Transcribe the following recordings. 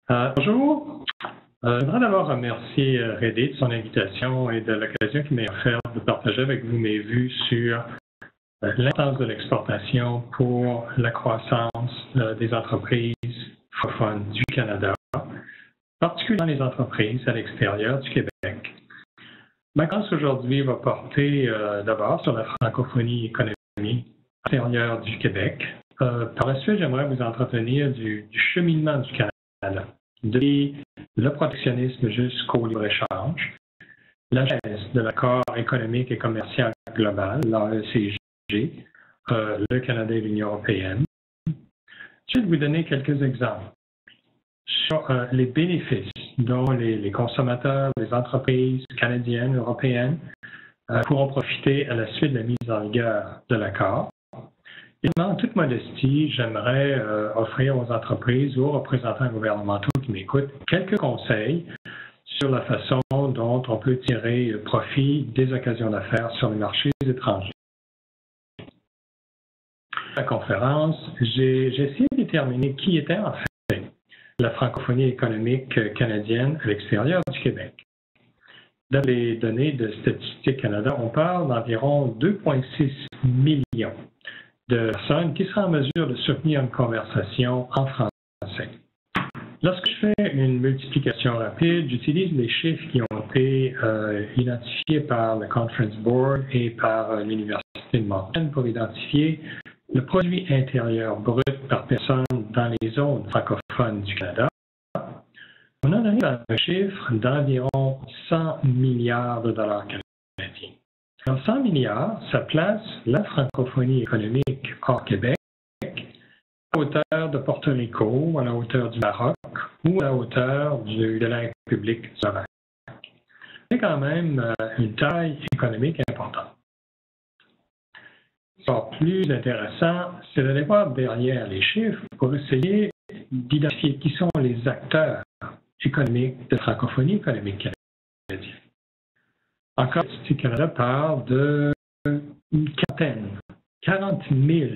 Bonjour. Je voudrais d'abord remercier Redé de son invitation et de l'occasion qu'il m'a offerte de partager avec vous mes vues sur l'importance de l'exportation pour la croissance des entreprises francophones du Canada, particulièrement les entreprises à l'extérieur du Québec. Ma conférence aujourd'hui va porter d'abord sur la francophonie économique extérieure du Québec. Par la suite, j'aimerais vous entretenir du cheminement du Canada, depuis le protectionnisme jusqu'au libre-échange, la genèse de l'accord économique et commercial global, l'AECG, le Canada et l'Union européenne. Je vais vous donner quelques exemples sur les bénéfices dont les consommateurs, les entreprises canadiennes, européennes pourront profiter à la suite de la mise en vigueur de l'accord. Évidemment, en toute modestie, j'aimerais offrir aux entreprises ou aux représentants gouvernementaux qui m'écoutent quelques conseils sur la façon dont on peut tirer profit des occasions d'affaires sur les marchés étrangers. À la conférence, j'ai essayé de déterminer qui était en fait la francophonie économique canadienne à l'extérieur du Québec. Dans les données de Statistique Canada, on parle d'environ 2,6 millions de personnes qui seraient en mesure de soutenir une conversation en français. Lorsque je fais une multiplication rapide, j'utilise les chiffres qui ont été identifiés par le Conference Board et par l'Université de Moncton pour identifier le produit intérieur brut par personne dans les zones francophones du Canada. On en arrive à un chiffre d'environ 100 milliards de dollars canadiens. Dans 100 milliards, ça place la francophonie économique hors Québec à la hauteur de Porto Rico, à la hauteur du Maroc ou à la hauteur de la République slovaque. C'est quand même une taille économique importante. Ce qui est plus intéressant, c'est d'aller voir derrière les chiffres pour essayer d'identifier qui sont les acteurs économiques de francophonie économique canadienne. Encore, Statistique Canada parle d'une quarantaine, 40 000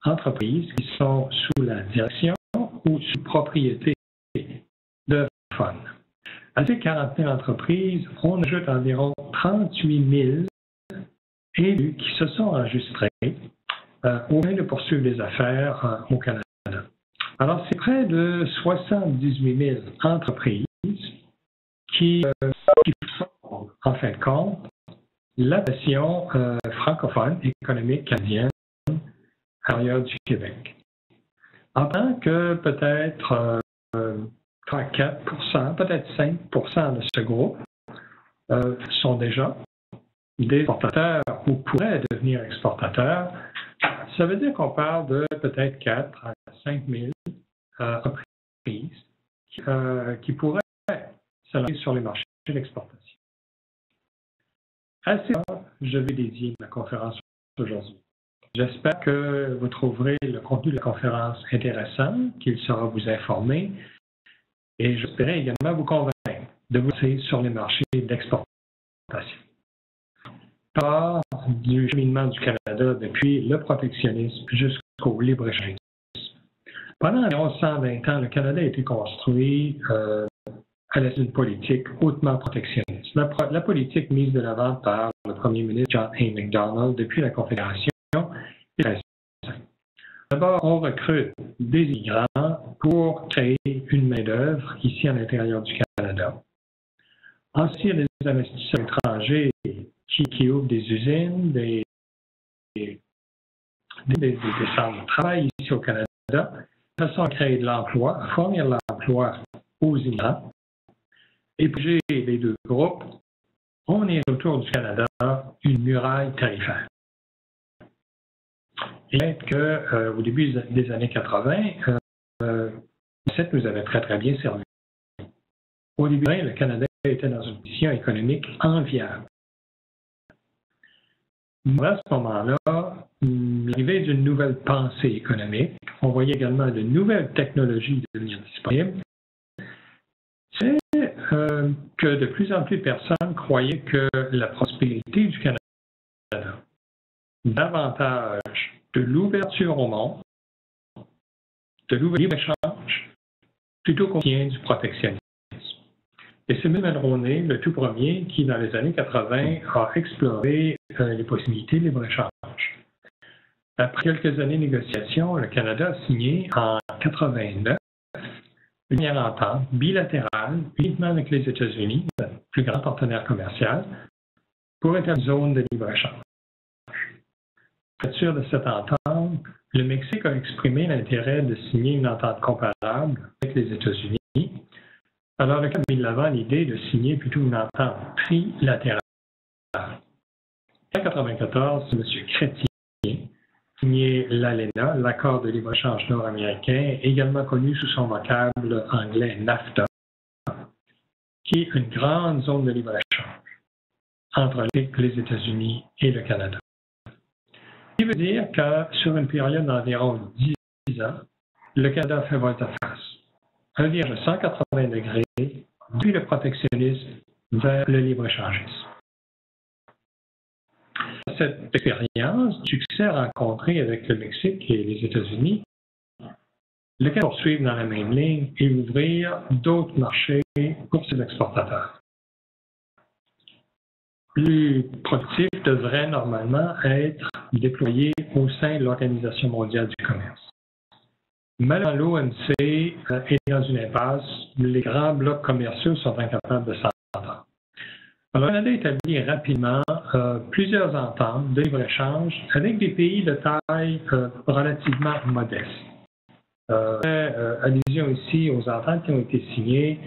entreprises qui sont sous la direction ou sous propriété de francophones. À ces 40 000 entreprises, on ajoute environ 38 000 élus qui se sont enregistrés au moyen de poursuivre des affaires au Canada. Alors, c'est près de 78 000 entreprises qui font, en fin de compte, la version francophone économique canadienne à l'extérieur du Québec. En tant que peut-être 4%, peut-être 5% de ce groupe sont déjà des exportateurs ou pourraient devenir exportateurs, ça veut dire qu'on parle de peut-être 4 à 5 000 entreprises qui pourraient se lancer sur les marchés d'exportation. À ça, je vais dédier ma conférence aujourd'hui. J'espère que vous trouverez le contenu de la conférence intéressant, qu'il saura vous informer, et j'espérais également vous convaincre de vous lancer sur les marchés d'exportation. Part du cheminement du Canada depuis le protectionnisme jusqu'au libre-échange. Pendant environ 120 ans, le Canada a été construit à l'aide d'une politique hautement protectionniste. La politique mise de l'avant par le premier ministre John A. Macdonald depuis la Confédération est très simple. D'abord, on recrute des immigrants pour créer une main-d'œuvre ici à l'intérieur du Canada. Ensuite, il y a des investisseurs étrangers qui ouvrent des usines, des centres de travail ici au Canada, de façon à créer de l'emploi, à fournir de l'emploi aux immigrants. Et puis, les deux groupes, on est autour du Canada une muraille tarifaire. Et qu'au début des années 80, cette nous avait très, très bien servi. Au début, le Canada était dans une position économique enviable. À ce moment-là, l'arrivée d'une nouvelle pensée économique, on voyait également de nouvelles technologies devenir disponibles, c'est que de plus en plus de personnes croyaient que la prospérité du Canada, davantage de l'ouverture au monde, de l'ouverture-échange, plutôt qu'on vient du protectionnisme. Et c'est Mulroney, le tout premier, qui, dans les années 80, a exploré les possibilités de libre-échange. Après quelques années de négociations, le Canada a signé en 89 une première entente bilatérale, uniquement avec les États-Unis, notre plus grand partenaire commercial, pour établir une zone de libre-échange. À la suite de cette entente, le Mexique a exprimé l'intérêt de signer une entente comparable avec les États-Unis. Alors, le Canada a mis de l'avant l'idée de signer plutôt une entente trilatérale. En 1994, c'est M. Chrétien signé l'ALENA, l'accord de libre-échange nord-américain, également connu sous son vocable anglais NAFTA, qui est une grande zone de libre-échange entre les États-Unis et le Canada. Ce qui veut dire que sur une période d'environ 10 ans, le Canada a fait volte-face. Un virage de 180 degrés depuis le protectionnisme vers le libre-échangisme. Cette expérience, succès rencontré avec le Mexique et les États-Unis, le Canada poursuivre dans la même ligne et ouvrir d'autres marchés pour ses exportateurs. Plus productif devrait normalement être déployé au sein de l'Organisation mondiale du commerce. Malheureusement, l'OMC est dans une impasse où les grands blocs commerciaux sont incapables de s'entendre. Alors, le Canada établit rapidement plusieurs ententes de libre-échange avec des pays de taille relativement modeste. Allusion ici aux ententes qui ont été signées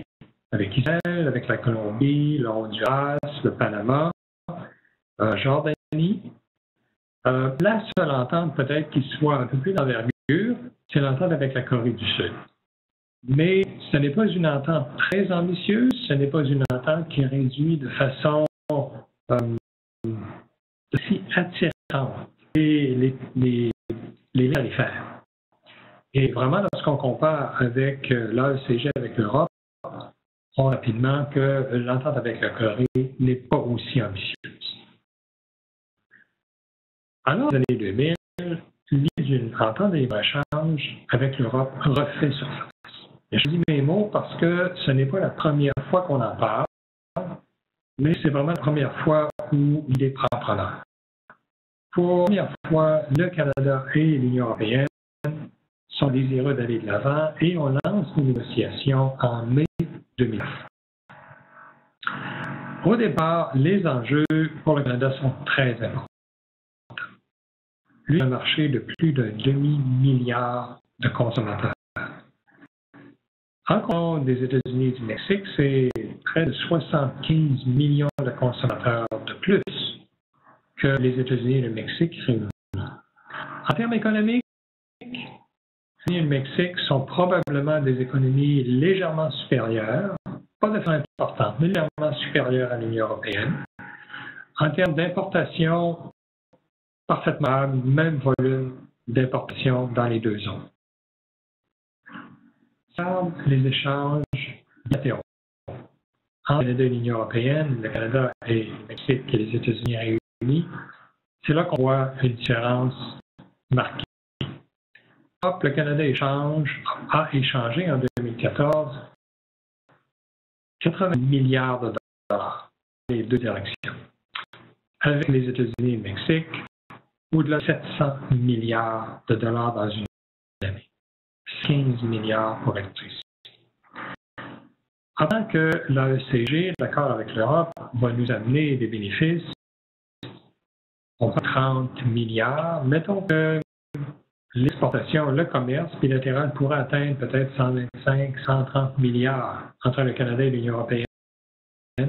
avec Israël, avec la Colombie, le Honduras, le Panama, Jordanie. La seule entente peut-être qui soit un peu plus d'envergure, c'est l'entente avec la Corée du Sud. Mais ce n'est pas une entente très ambitieuse, ce n'est pas une entente qui réduit de façon aussi attirante les liens à les faire. Et vraiment, lorsqu'on compare avec l'AECG, avec l'Europe, on voit rapidement que l'entente avec la Corée n'est pas aussi ambitieuse. Alors, dans les années 2000, l'idée d'une entente de libre-échange avec l'Europe refait surface. Et je dis mes mots parce que ce n'est pas la première fois qu'on en parle, mais c'est vraiment la première fois où il est preneur. Pour la première fois, le Canada et l'Union européenne sont désireux d'aller de l'avant et on lance une négociation en mai 2009. Au départ, les enjeux pour le Canada sont très importants. Lui, un marché de plus d'un demi-milliard de consommateurs. En compte des États-Unis et du Mexique, c'est près de 75 millions de consommateurs de plus que les États-Unis et le Mexique réunis. En termes économiques, les États-Unis et le Mexique sont probablement des économies légèrement supérieures, pas de façon importante, mais légèrement supérieures à l'Union européenne. En termes d'importation, parfaitement même volume d'importation dans les deux zones. Les échanges bilatéraux entre le Canada et l'Union européenne, le Canada et le Mexique et les États-Unis réunis, c'est là qu'on voit une différence marquée. Le Canada a échangé en 2014 80 milliards de dollars dans les deux directions. Avec les États-Unis et le Mexique, au-delà de 700 milliards de dollars dans une année. 15 milliards pour être précis. En tant que l'AECG, l'accord avec l'Europe, va nous amener des bénéfices, on prend 30 milliards. Mettons que l'exportation, le commerce bilatéral pourrait atteindre peut-être 125, 130 milliards entre le Canada et l'Union européenne. C'est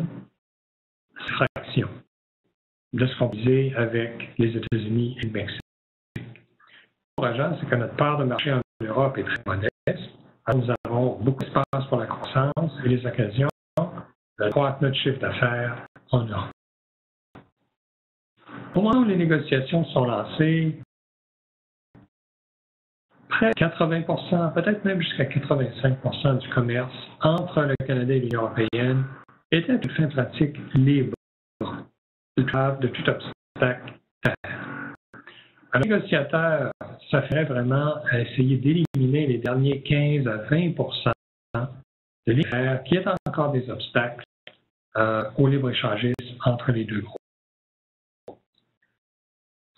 fraction de ce qu'on disait avec les États-Unis et le Mexique. Encourageant, c'est que notre part de marché en Europe est très modeste. Alors, nous avons beaucoup d'espace pour la croissance et les occasions de croître notre chiffre d'affaires en Europe. Au moment où les négociations sont lancées, près de 80%, peut-être même jusqu'à 85% du commerce entre le Canada et l'Union européenne était à toute fin pratique libre de tout obstacle terre. Un négociateur s'affairait vraiment à essayer d'éliminer les derniers 15 à 20% de libre qui est encore des obstacles au libre-échangisme entre les deux groupes.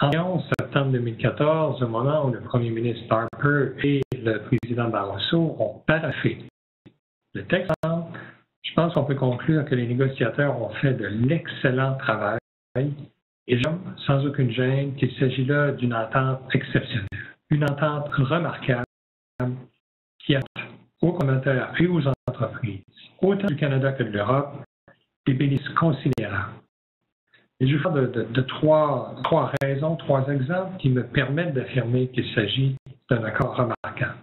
En 11 septembre 2014, au moment où le premier ministre Harper et le président Barroso ont paraphé le texte, je pense qu'on peut conclure que les négociateurs ont fait de l'excellent travail et sans aucune gêne qu'il s'agit là d'une entente exceptionnelle, une entente remarquable qui a aux consommateurs et aux entreprises, autant du Canada que de l'Europe, des bénéfices considérables. Et je vais faire de trois raisons, trois exemples qui me permettent d'affirmer qu'il s'agit d'un accord remarquable.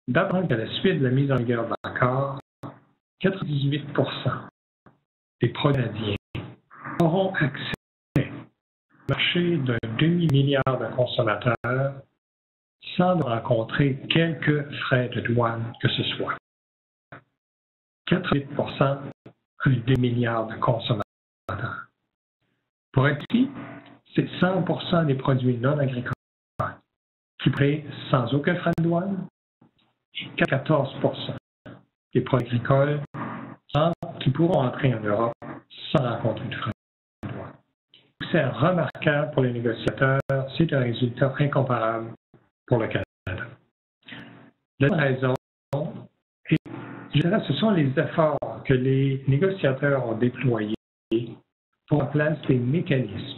D'abord, qu'à la suite de la mise en vigueur de l'accord, 98% des produits canadiens auront accès au marché d'un demi-milliard de consommateurs sans rencontrer quelques frais de douane que ce soit. 88%, un demi-milliard de consommateurs. Pour être ici, c'est 100% des produits non agricoles qui prêtent sans aucun frais de douane et 14% des produits agricoles qui pourront entrer en Europe sans rencontrer de frais de douane. C'est remarquable pour les négociateurs, c'est un résultat incomparable pour le Canada. La deuxième raison, et je dirais, ce sont les efforts que les négociateurs ont déployés pour mettre en place des mécanismes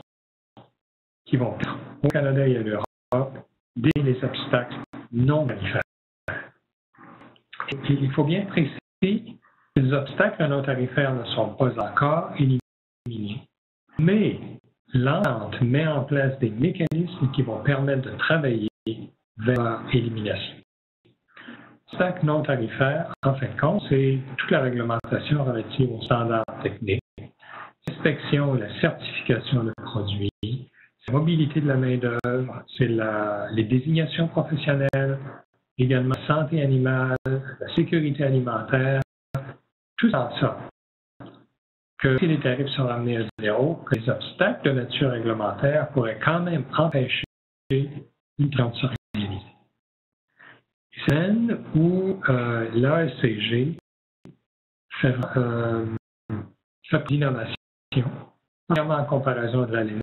qui vont au Canada et à l'Europe dès les obstacles non tarifaires. Il faut bien préciser que les obstacles non tarifaires ne sont pas encore éliminés, mais l'entente met en place des mécanismes qui vont permettre de travailler vers leur élimination. Obstacles non tarifaires, en fin de compte, c'est toute la réglementation relative aux standards techniques, l'inspection et la certification de produits, c'est la mobilité de la main-d'œuvre, c'est les désignations professionnelles, également la santé animale, la sécurité alimentaire, tout ça. Que si les tarifs sont ramenés à zéro, que les obstacles de nature réglementaire pourraient quand même empêcher une transition réalisée. C'est où l'ASCG fait l'innovation, premièrement en comparaison de l'ALENA,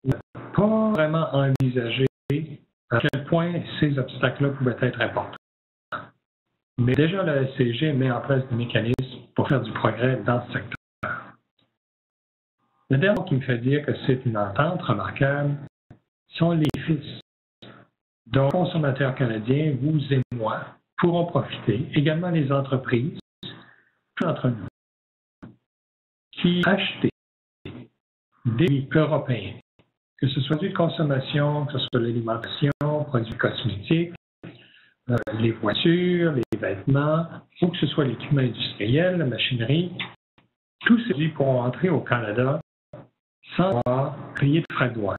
n'a pas vraiment envisagé à quel point ces obstacles-là pouvaient être importants. Mais déjà, l'ASCG met en place des mécanismes pour faire du progrès dans ce secteur. Le dernier qui me fait dire que c'est une entente remarquable sont les fils dont les consommateurs canadiens, vous et moi, pourront profiter, également les entreprises, d'entre nous, qui achètent des produits européens, que ce soit de consommation, que ce soit de l'alimentation, produits cosmétiques, les voitures, les vêtements, ou que ce soit l'équipement industriel, la machinerie, tous ces produits pourront entrer au Canada sans avoir payé de frais de douane.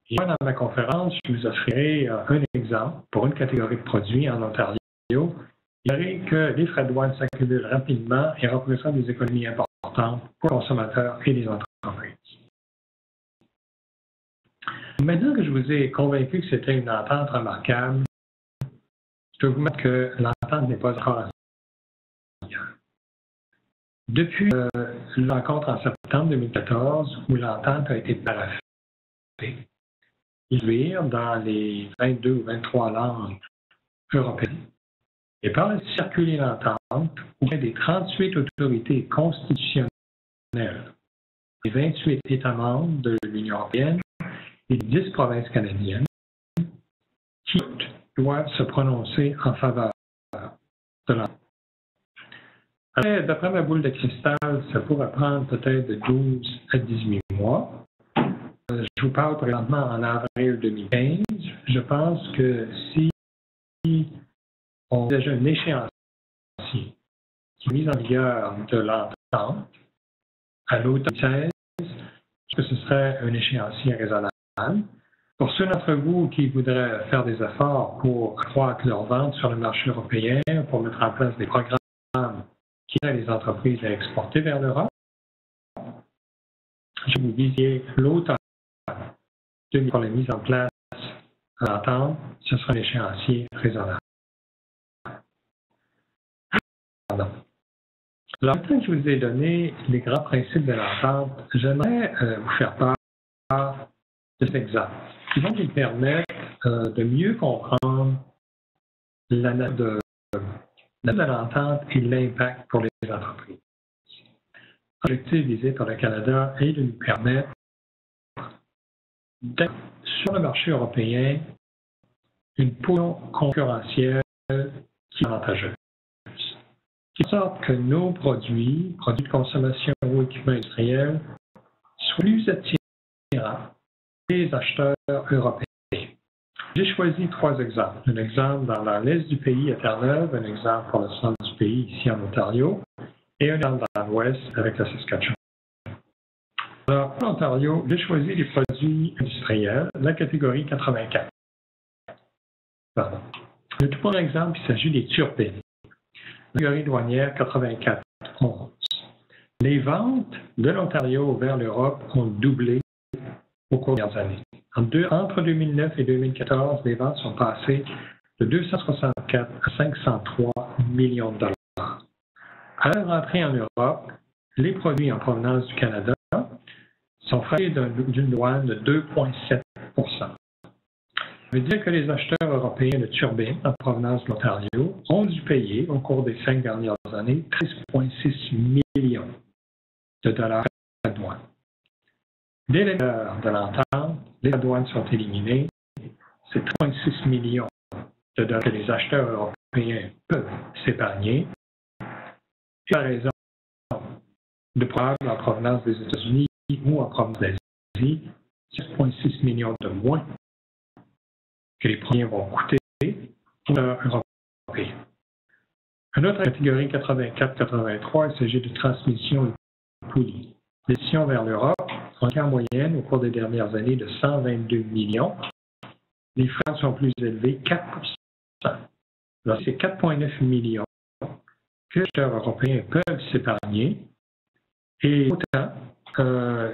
Et moi, dans ma conférence, je vous offrirai un exemple pour une catégorie de produits en Ontario. Il dirait que les frais de douane s'accumulent rapidement et représentent des économies importantes pour les consommateurs et les entreprises. Maintenant que je vous ai convaincu que c'était une entente remarquable, je dois vous mettre que l'entente n'est pas encore assurée. Depuis la rencontre en septembre 2014, où l'entente a été paraphée, dans les 22 ou 23 langues européennes, et par circuler l'entente auprès des 38 autorités constitutionnelles des 28 États membres de l'Union européenne et 10 provinces canadiennes qui doivent se prononcer en faveur de l'entente. D'après ma boule de cristal, ça pourrait prendre peut-être de 12 à 18 mois. Je vous parle présentement en avril 2015. Je pense que si on a déjà un échéancier qui est mis en vigueur de l'entente à l'automne 2016, que ce serait un échéancier raisonnable. Pour ceux d'entre vous qui voudraient faire des efforts pour accroître leurs ventes sur le marché européen, pour mettre en place des programmes qui aident les entreprises à exporter vers l'Europe, je vous visiez l'automne pour la mise en place de l'entente, ce sera un échéancier raisonnable. Alors, maintenant que je vous ai donné les grands principes de l'entente, j'aimerais vous faire part de cet exemple qui vont nous permettre de mieux comprendre la note de l'entente et l'impact pour les entreprises. L'objectif visé par le Canada est de nous permettre d'être sur le marché européen une position concurrentielle qui est avantageuse. Qui sorte que nos produits de consommation ou équipements industriels, soient plus attirants des acheteurs européens. J'ai choisi 3 exemples. Un exemple dans l'est du pays à Terre-Neuve, un exemple pour le centre du pays ici en Ontario, et un exemple dans l'ouest avec la Saskatchewan. Alors, en Ontario, j'ai choisi les produits industriels, la catégorie 84. Pardon. Le tout premier exemple, il s'agit des turbines. La catégorie douanière 84-11. Les ventes de l'Ontario vers l'Europe ont doublé au cours des dernières années. Entre 2009 et 2014, les ventes sont passées de 264 à 503 millions de dollars. À leur entrée en Europe, les produits en provenance du Canada sont frappés d'une douane de 2,7 %. Ça veut dire que les acheteurs européens de turbines en provenance de l'Ontario ont dû payer, au cours des 5 dernières années, 13,6 millions de dollars à la douane. Dès l'heure de l'entente, les douanes sont éliminées. C'est 3,6 millions de dollars que les acheteurs européens peuvent s'épargner. Et par raison de produits en provenance des États-Unis ou en provenance d'Asie, 7,6 millions de moins que les produits vont coûter aux Européens. Une autre catégorie 84-83, il s'agit de transmission et poulies. Les émissions vers l'Europe ont été en moyenne au cours des dernières années de 122 millions. Les frais sont plus élevés, 4 %. Alors, c'est 4,9 millions que les acheteurs européens peuvent s'épargner et autant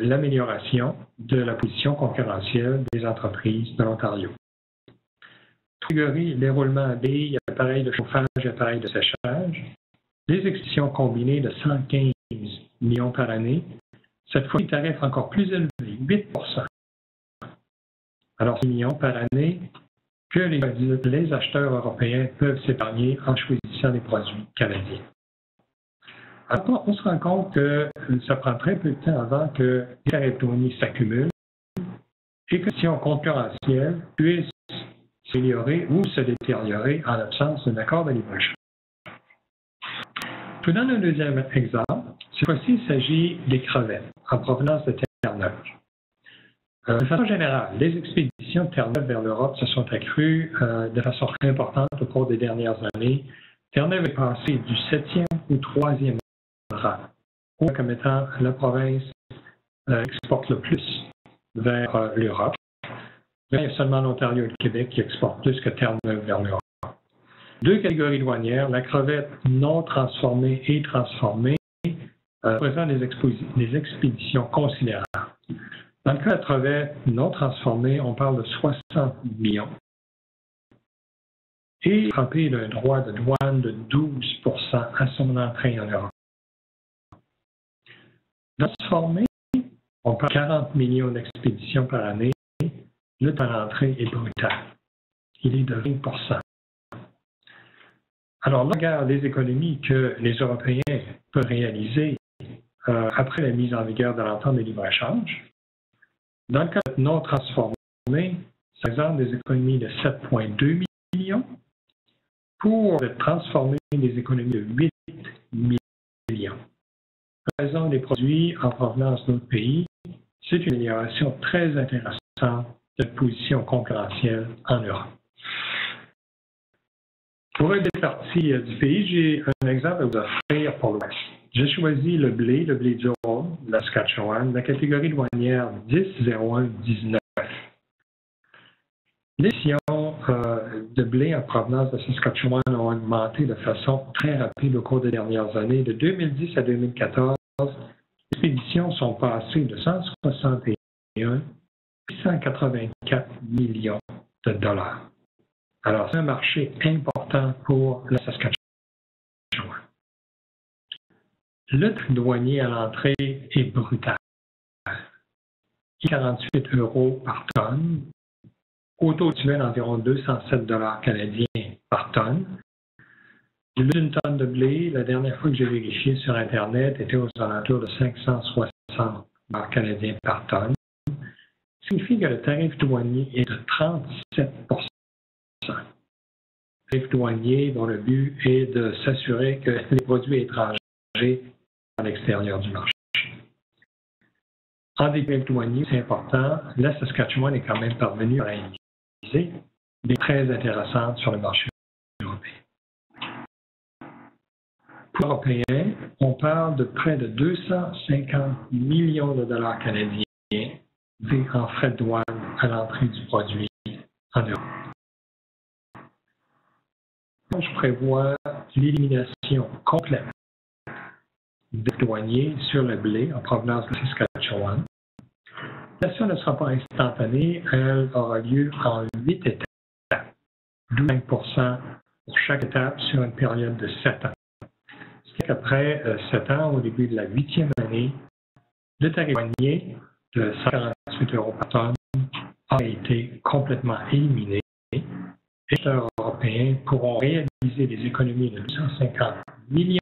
l'amélioration de la position concurrentielle des entreprises de l'Ontario. Catégorie, les roulements à billes, appareils de chauffage et appareils de séchage. Les expéditions combinées de 115 millions par année. Cette fois, les tarifs encore plus élevés, 8 %. Alors, 6 millions par année que les acheteurs européens peuvent s'épargner en choisissant des produits canadiens. Alors, on se rend compte que ça prend très peu de temps avant que les tarifs douaniers s'accumulent et que les conditions concurrentielles puissent s'améliorer ou se détériorer en l'absence d'un accord de libre-échange. Je vous donne un deuxième exemple. Cette fois-ci, il s'agit des crevettes en provenance de Terre-Neuve. De façon générale, les expéditions de Terre-Neuve vers l'Europe se sont accrues de façon importante au cours des dernières années. Terre-Neuve est passée du 7e au 3e rang, comme étant la province qui exporte le plus vers l'Europe. Il y a seulement l'Ontario et le Québec qui exportent plus que Terre-Neuve vers l'Europe. 2 catégories douanières, la crevette non transformée et transformée, représentent des expéditions considérables. Dans le cas de la crevette non transformée, on parle de 60 millions. Et frappé d'un droit de douane de 12 % à son entrée en Europe. Transformé, on parle de 40 millions d'expéditions par année. Le temps d'entrée est brutal. Il est de 20 %. Alors, là, on regarde les économies que les Européens peuvent réaliser après la mise en vigueur de l'entente de libre-échange. Dans le cas non transformé, ça représente des économies de 7,2 millions. Pour transformer des économies de 8 millions. En raison des produits en provenance d'autres pays, c'est une amélioration très intéressante de la position concurrentielle en Europe. Pour une des parties du pays, j'ai un exemple à vous offrir pour l'Ouest. J'ai choisi le blé jaune, la Saskatchewan, la catégorie douanière 10-01-19. Les émissions de blé en provenance de Saskatchewan ont augmenté de façon très rapide au cours des dernières années. De 2010 à 2014, les expéditions sont passées de 161 à 184 millions de dollars. Alors, c'est un marché important pour la Saskatchewan. Le prix douanier à l'entrée est brutal. 48 € par tonne, au taux actuel d'environ 207 $ canadiens par tonne. D'une tonne de blé, la dernière fois que j'ai vérifié sur Internet, était aux alentours de 560 $ canadiens par tonne. Ça signifie que le tarif douanier est de 37 %. Le tarif douanier dont le but est de s'assurer que les produits étrangers sont à l'extérieur du marché. En dépit du douanier, c'est important, la Saskatchewan est quand même parvenue à réaliser des très intéressantes sur le marché européen. Pour l'Européen, on parle de près de 250 millions de dollars canadiens en frais de douane à l'entrée du produit en Europe. Je prévois l'élimination complète des douaniers sur le blé en provenance de Saskatchewan. L'élimination ne sera pas instantanée, elle aura lieu en 8 étapes, 12% pour chaque étape sur une période de 7 ans. Après 7 ans, au début de la 8e année, le tarif douanier de 148 € par tonne a été complètement éliminé et les acheteurs européens pourront réaliser des économies de 250 millions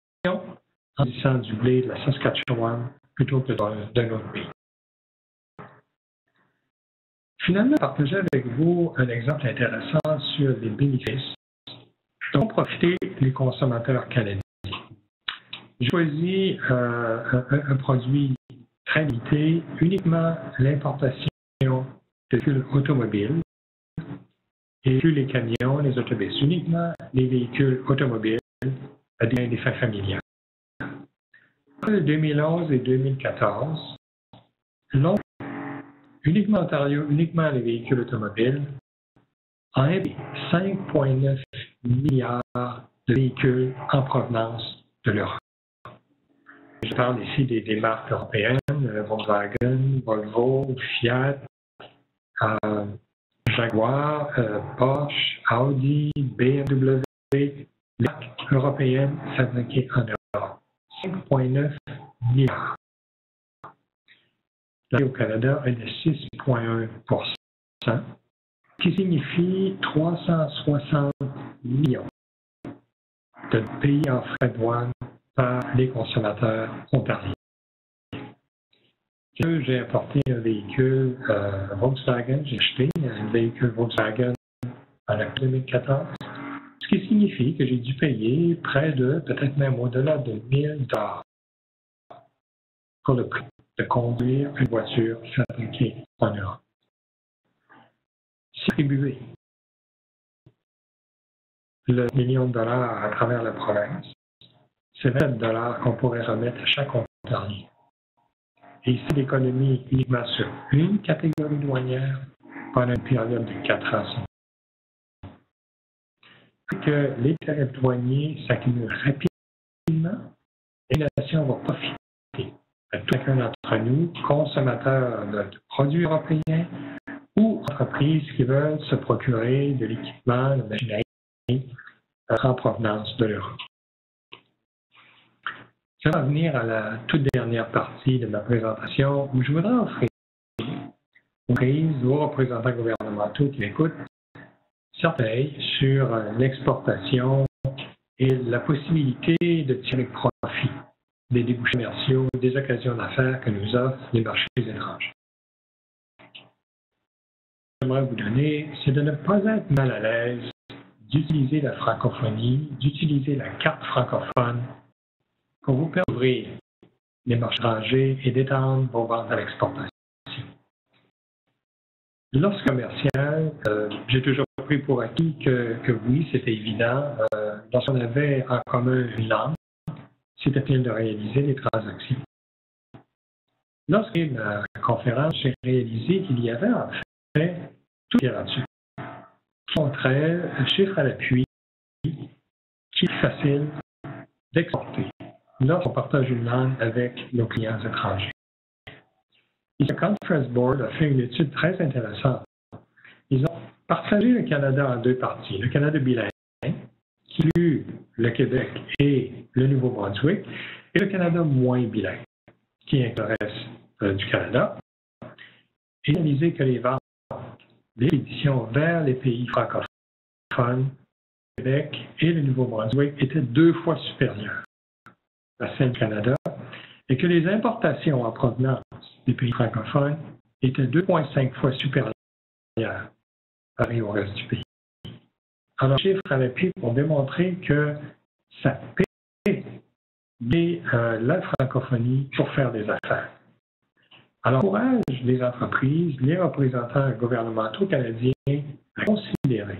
en utilisant du blé de la Saskatchewan plutôt que d'un autre pays. Finalement, partager avec vous un exemple intéressant sur les bénéfices dont profiter les consommateurs canadiens. J'ai choisi un produit très limité, uniquement l'importation de véhicules automobiles et plus les camions, les autobus, uniquement les véhicules automobiles à des fins familiales. Entre 2011 et 2014, l'Ontario, uniquement Ontario, uniquement les véhicules automobiles, a investi 5,9 milliards de véhicules en provenance de l'Europe. Je parle ici des marques européennes, Volkswagen, Volvo, Fiat, Jaguar, Porsche, Audi, BMW, les marques européennes fabriquées en Europe. 5,9 milliards. Au Canada, elle est 6,1%, qui signifie 360 millions de payés en frais de douane par les consommateurs ontariens. J'ai importé un véhicule Volkswagen, j'ai acheté un véhicule Volkswagen en 2014, ce qui signifie que j'ai dû payer près de, peut-être même au-delà de 1 000 $ pour le prix de conduire une voiture fabriquée en Europe. Distribuer le million de dollars à travers la province, c'est 27 $ qu'on pourrait remettre à chaque Ontarien. Et ici, l'économie uniquement sur une catégorie douanière pendant une période de 4 ans. Que les tarifs douaniers s'accumulent rapidement et la nation va profiter à chacun d'entre nous, consommateurs de produits européens ou entreprises qui veulent se procurer de l'équipement, de machinerie en provenance de l'Europe. Je vais revenir à la toute dernière partie de ma présentation où je voudrais offrir aux prises, aux représentants gouvernementaux qui m'écoutent certains sur l'exportation et la possibilité de tirer profit des débouchés commerciaux, des occasions d'affaires que nous offrent les marchés étrangers. Ce que j'aimerais vous donner, c'est de ne pas être mal à l'aise d'utiliser la francophonie, d'utiliser la carte francophone pour vous permettre d'ouvrir les marchés étrangers et d'étendre vos ventes à l'exportation. Lorsque commercial, j'ai toujours pris pour acquis que oui, c'était évident. Lorsqu'on avait en commun une langue, c'était facile de réaliser des transactions. Lorsque la conférence, j'ai réalisé qu'il y avait en fait tout là-dessus. Contraire, chiffre à l'appui, qui est facile d'exporter lorsqu'on partage une langue avec nos clients étrangers. Le Conference Board a fait une étude très intéressante. Ils ont partagé le Canada en deux parties. Le Canada bilingue, qui inclut le Québec et le Nouveau-Brunswick, et le Canada moins bilingue, qui inclut le reste du Canada, et réalisé que les ventes des expéditions vers les pays francophones, Québec et le Nouveau-Brunswick étaient 2 fois supérieures à celles du Canada et que les importations en provenance des pays francophones étaient 2,5 fois supérieures au reste du pays. Alors, les chiffres avaient pris pour démontrer que ça paie la francophonie pour faire des affaires. Alors, encourage les entreprises, les représentants gouvernementaux canadiens à considérer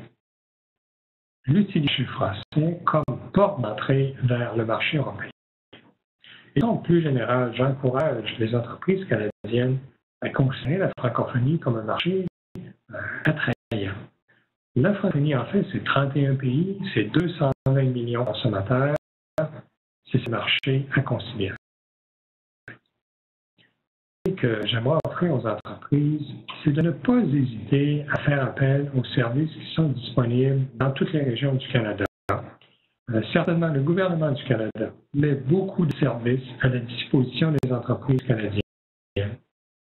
l'utilisation du français comme porte d'entrée vers le marché européen. Et donc, plus général, j'encourage les entreprises canadiennes à considérer la francophonie comme un marché attrayant. La francophonie, en fait, c'est 31 pays, c'est 220 millions de consommateurs, c'est ce marché à considérer. Ce que j'aimerais offrir aux entreprises, c'est de ne pas hésiter à faire appel aux services qui sont disponibles dans toutes les régions du Canada. Certainement, le gouvernement du Canada met beaucoup de services à la disposition des entreprises canadiennes.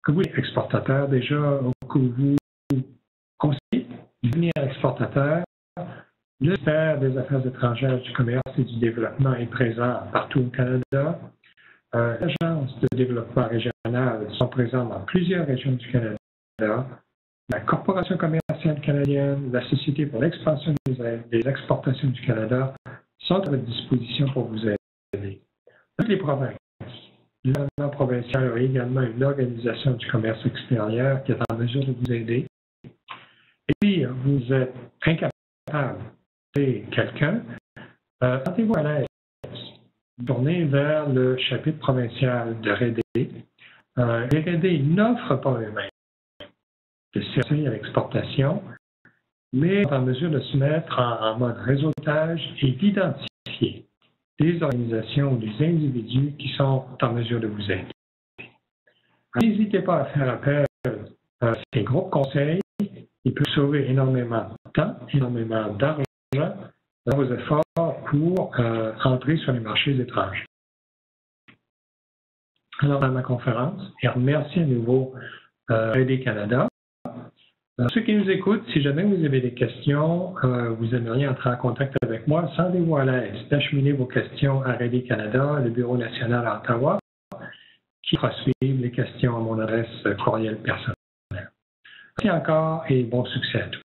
Que vous, les exportateurs, déjà, que vous conseillez de devenir exportateur, le ministère des Affaires étrangères, du Commerce et du Développement est présent partout au Canada. L'Agence de développement régional sont présentes dans plusieurs régions du Canada. La Corporation commerciale canadienne, la Société pour l'expansion des exportations du Canada sont à votre disposition pour vous aider. Toutes les provinces, le gouvernement provincial a également une organisation du commerce extérieur qui est en mesure de vous aider. Et puis, vous êtes incapable d'aider quelqu'un, sentez-vous à l'aise. Tournez vers le chapitre provincial de RD. Les RD n'offrent pas eux-mêmes de services à l'exportation, mais sont en mesure de se mettre en mode réseautage et d'identifier des organisations ou des individus qui sont en mesure de vous aider. N'hésitez pas à faire appel à ces groupes conseils. Ils peuvent sauver énormément de temps, énormément d'argent dans vos efforts pour entrer sur les marchés étrangers. Alors, dans ma conférence, et remercie à nouveau RD Canada. Ceux qui nous écoutent, si jamais vous avez des questions, vous aimeriez entrer en contact avec moi, sentez-vous à l'aise d'acheminer vos questions à RD Canada, le Bureau national à Ottawa, qui fera suivre les questions à mon adresse courriel personnelle. Merci encore et bon succès à tous.